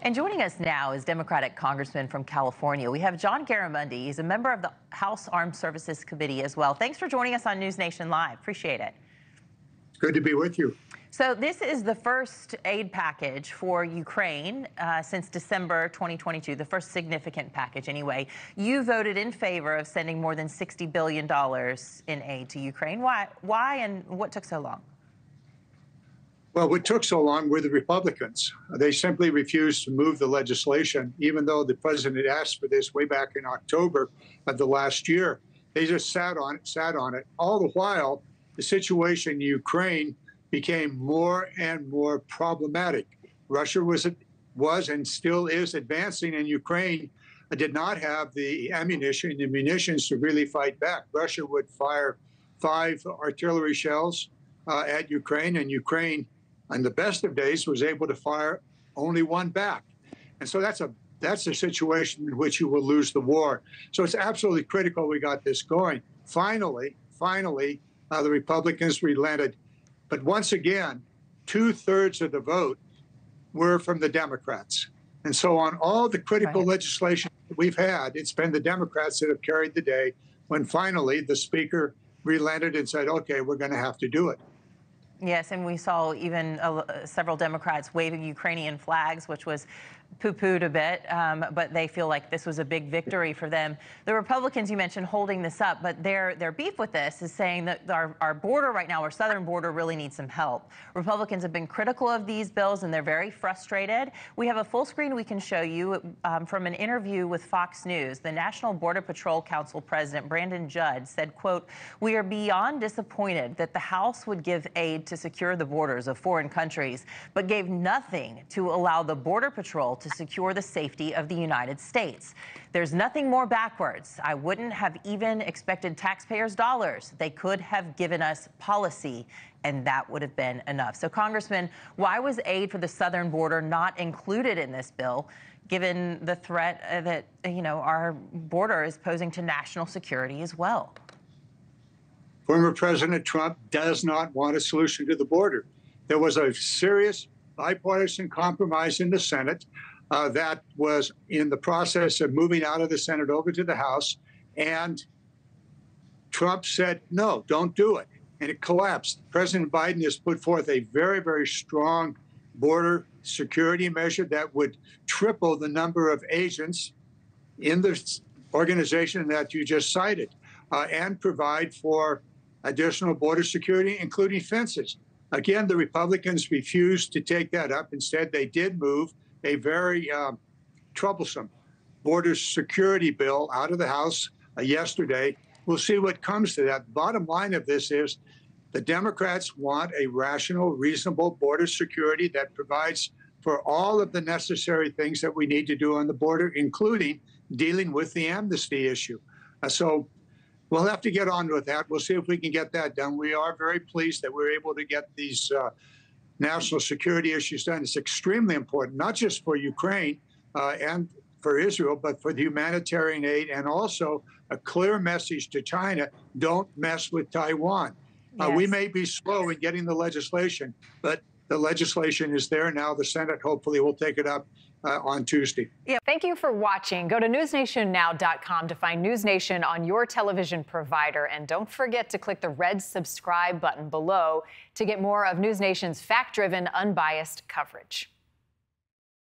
And joining us now is Democratic Congressman from California. We have John Garamendi. He's a member of the House Armed Services Committee as well. Thanks for joining us on NewsNation Live. Appreciate it. It's good to be with you. So this is the first aid package for Ukraine since December 2022, the first significant package anyway. You voted in favor of sending more than $60 billion in aid to Ukraine. Why and what took so long? Well, what took so long were the Republicans. They simply refused to move the legislation, even though the president asked for this way back in October of the last year. They just sat on it. All the while, the situation in Ukraine became more and more problematic. Russia was and still is advancing, and Ukraine did not have the ammunition, the munitions to really fight back. Russia would fire 5 artillery shells at Ukraine, and Ukraine, on the best of days, was able to fire only 1 back. And so that's a situation in which you will lose the war. So it's absolutely critical we got this going. Finally, the Republicans relented. But once again, 2/3 of the vote were from the Democrats. And so on all the critical legislation that we've had, it's been the Democrats that have carried the day when finally the speaker relented and said, okay, we're going to have to do it. Yes, and we saw even several Democrats waving Ukrainian flags, which was poo-pooed a bit, but they feel like this was a big victory for them. The Republicans, you mentioned, holding this up, but their beef with this is saying that our border right now, our southern border, really needs some help. Republicans have been critical of these bills, and they're very frustrated. We have a full screen we can show you from an interview with Fox News. The National Border Patrol Council President Brandon Judd said, quote, "We are beyond disappointed that the House would give aid to secure the borders of foreign countries, but gave nothing to allow the Border Patrol to secure the safety of the United States. There's nothing more backwards. I wouldn't have even expected taxpayers' dollars. They could have given us policy, and that would have been enough." So, Congressman, why was aid for the southern border not included in this bill, given the threat that, our border is posing to national security as well? Former President Trump does not want a solution to the border. There was a serious bipartisan compromise in the Senate that was in the process of moving out of the Senate over to the House. And Trump said, no, don't do it. And it collapsed. President Biden has put forth a very, very strong border security measure that would triple the number of agents in the organization that you just cited and provide for additional border security, including fences. Again, the Republicans refused to take that up. Instead, they did move a very troublesome border security bill out of the House yesterday. We'll see what comes to that. Bottom line of this is the Democrats want a rational, reasonable border security that provides for all of the necessary things that we need to do on the border, including dealing with the amnesty issue. So we'll have to get on with that. We'll see if we can get that done. We are very pleased that we're able to get these national security issues done. It's extremely important, not just for Ukraine and for Israel, but for the humanitarian aid and also a clear message to China, don't mess with Taiwan. Yes. We may be slow in getting the legislation, but the legislation is there now. The Senate hopefully will take it up on Tuesday. Yeah. Thank you for watching. Go to newsnationnow.com to find NewsNation on your television provider. And don't forget to click the red subscribe button below to get more of NewsNation's fact-driven, unbiased coverage.